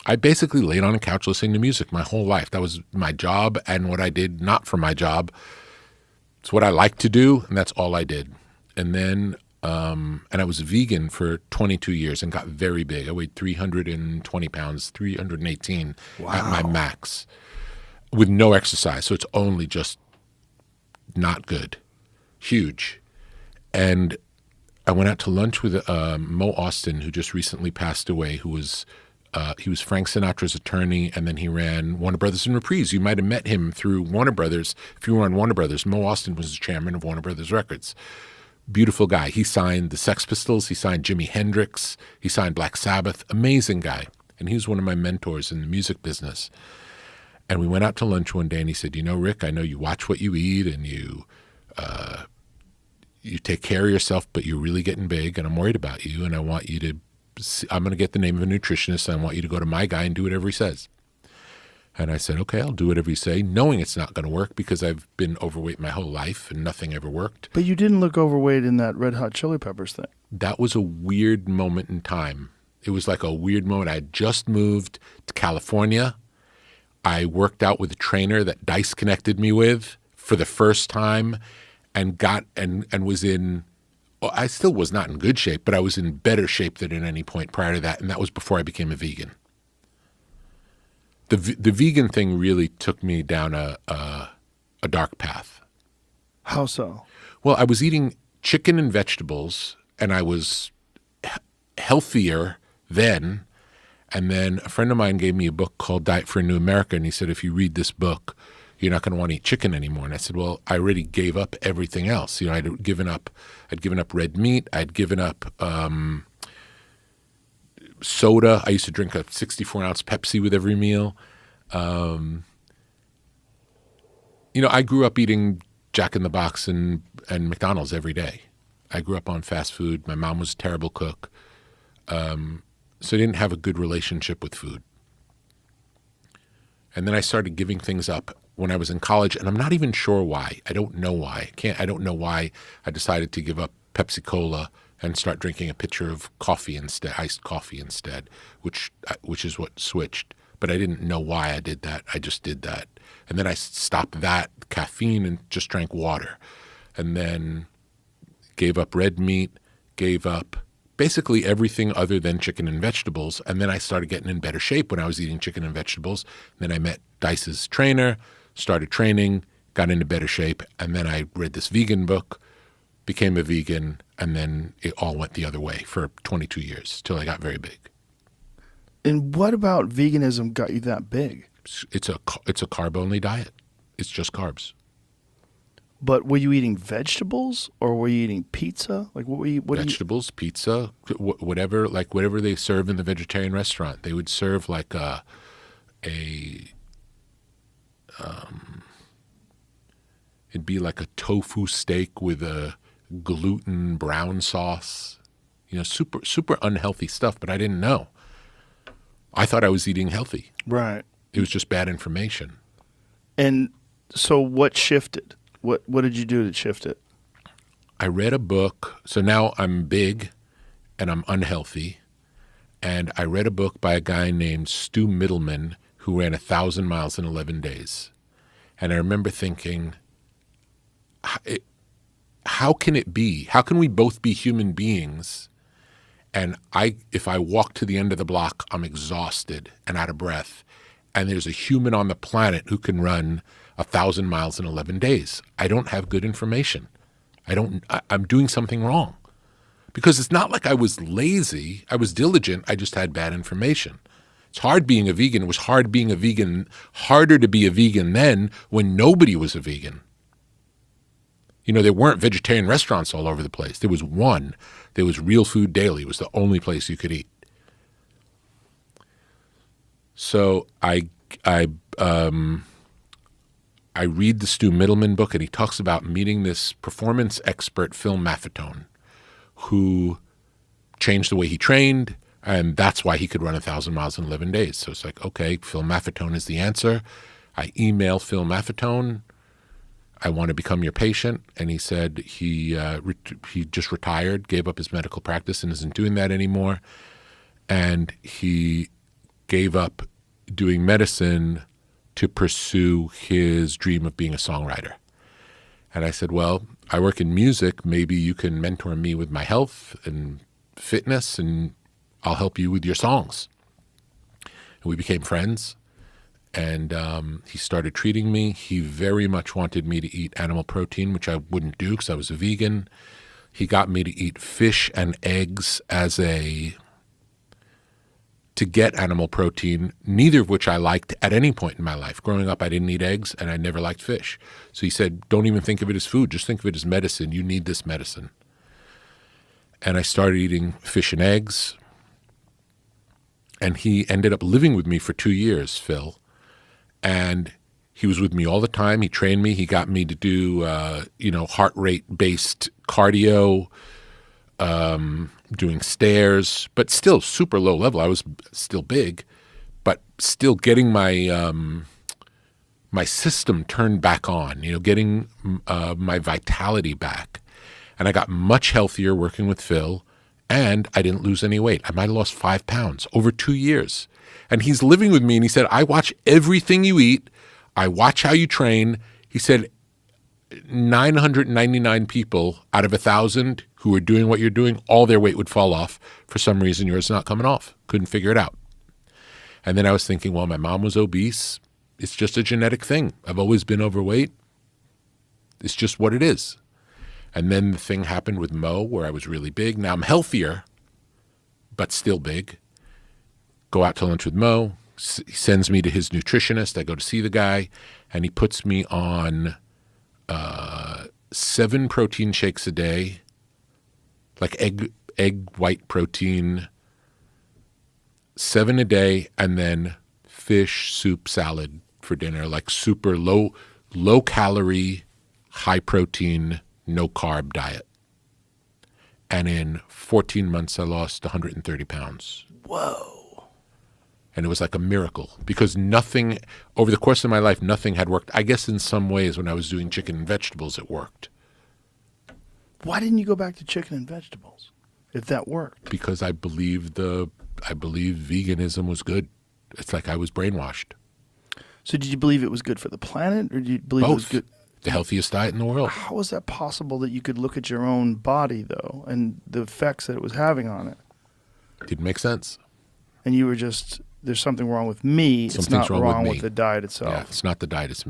I basically laid on a couch listening to music my whole life. That was my job, and what I did not for my job. It's what I like to do, and that's all I did. And then, and I was vegan for 22 years and got very big. I weighed 320 pounds, 318 at my max with no exercise. So it's only just not good, huge. And I went out to lunch with Mo Austin, who just recently passed away, who was he was Frank Sinatra's attorney, and then he ran Warner Brothers and Reprise. You might have met him through Warner Brothers. If you were on Warner Brothers, Mo Austin was the chairman of Warner Brothers Records. Beautiful guy. He signed the Sex Pistols. He signed Jimi Hendrix. He signed Black Sabbath. Amazing guy. And he was one of my mentors in the music business. And we went out to lunch one day, and he said, Rick, I know you watch what you eat, and you take care of yourself, but you're really getting big, and I'm worried about you, and I want you to I'm going to get the name of a nutritionist, and I want you to go to my guy and do whatever he says. And I said, okay, I'll do whatever you say, knowing it's not going to work because I've been overweight my whole life and nothing ever worked. But you didn't look overweight in that Red Hot Chili Peppers thing. That was a weird moment in time. It was like a weird moment. I had just moved to California. I worked out with a trainer that Dice connected me with for the first time and was in, well, I still was not in good shape, but I was in better shape than at any point prior to that, and that was before I became a vegan. The vegan thing really took me down a dark path. How so? Well, I was eating chicken and vegetables, and I was healthier then. And then a friend of mine gave me a book called Diet for a New America, and he said, if you read this book, you're not going to want to eat chicken anymore. And I said, well, I already gave up everything else. I'd given up red meat. I'd given up soda. I used to drink a 64-ounce Pepsi with every meal. I grew up eating Jack in the Box and McDonald's every day. I grew up on fast food. My mom was a terrible cook. So I didn't have a good relationship with food. And then I started giving things up when I was in college, and I'm not even sure why. I don't know why. I don't know why I decided to give up Pepsi Cola and start drinking a pitcher of coffee instead, iced coffee instead, which is what switched. But I didn't know why I did that. I just did that. And then I stopped that caffeine and just drank water. And then gave up red meat, gave up basically everything other than chicken and vegetables. And then I started getting in better shape when I was eating chicken and vegetables. And then I met Dice's trainer, started training, got into better shape. And then I read this vegan book, became a vegan, and then it all went the other way for 22 years till I got very big. And what about veganism got you that big? It's a carb-only diet. It's just carbs. But were you eating vegetables or were you eating pizza? Like what were you? Vegetables, pizza, whatever they serve in the vegetarian restaurant. They would serve like it'd be like a tofu steak with a gluten brown sauce. Super unhealthy stuff. But I didn't know. I thought I was eating healthy. Right. It was just bad information. And so what shifted? What did you do to shift it? I read a book. So now I'm big and I'm unhealthy. And I read a book by a guy named Stu Middleman who ran 1,000 miles in 11 days. And I remember thinking, how can it be? How can we both be human beings? And if I walk to the end of the block, I'm exhausted and out of breath. And there's a human on the planet who can run 1,000 miles in 11 days. I don't have good information. I'm doing something wrong. Because it's not like I was lazy. I was diligent. I just had bad information. It's hard being a vegan. It was hard being a vegan, harder to be a vegan then when nobody was a vegan. There weren't vegetarian restaurants all over the place. There was one. There was Real Food Daily. It was the only place you could eat. So I read the Stu Middleman book, and he talks about meeting this performance expert, Phil Maffetone, who changed the way he trained, and that's why he could run 1,000 miles in 11 days. So it's like, okay, Phil Maffetone is the answer. I email Phil Maffetone. I want to become your patient. And he said he just retired, gave up his medical practice and isn't doing that anymore. And he gave up doing medicine to pursue his dream of being a songwriter. And I said, well, I work in music. Maybe you can mentor me with my health and fitness, and I'll help you with your songs. And we became friends, and he started treating me. He very much wanted me to eat animal protein, which I wouldn't do because I was a vegan. He got me to eat fish and eggs to get animal protein, neither of which I liked at any point in my life. Growing up, I didn't eat eggs, and I never liked fish. So he said, don't even think of it as food. Just think of it as medicine. You need this medicine. And I started eating fish and eggs. And he ended up living with me for 2 years, Phil. And he was with me all the time. He trained me. He got me to do, heart rate-based cardio, doing stairs, but still super low level. I was still big, but still getting my my system turned back on, getting my vitality back. And I got much healthier working with Phil, and I didn't lose any weight. I might have lost 5 pounds over 2 years. And he's living with me, and he said, I watch everything you eat. I watch how you train. He said, 999 people out of 1,000 who are doing what you're doing, all their weight would fall off. For some reason, yours is not coming off. Couldn't figure it out. And then I was thinking, well, my mom was obese. It's just a genetic thing. I've always been overweight. It's just what it is. And then the thing happened with Mo where I was really big. Now I'm healthier, but still big. Go out to lunch with Mo. He sends me to his nutritionist. I go to see the guy, and he puts me on 7 protein shakes a day, like egg white protein, 7 a day, and then fish, soup, salad for dinner, like super low calorie, high protein, no carb diet. And in 14 months, I lost 130 pounds. Whoa. And it was like a miracle because nothing, over the course of my life, nothing had worked. I guess in some ways when I was doing chicken and vegetables, it worked. Why didn't you go back to chicken and vegetables if that worked? Because I believe veganism was good. It's like I was brainwashed. So did you believe it was good for the planet, or did you believe Both. it was good? The healthiest diet in the world. How is that possible that you could look at your own body, though, and the effects that it was having on it? Didn't make sense. And you were just, there's something wrong with me. Something's it's not wrong with wrong me. with the diet itself. Yeah, it's not the diet, it's me.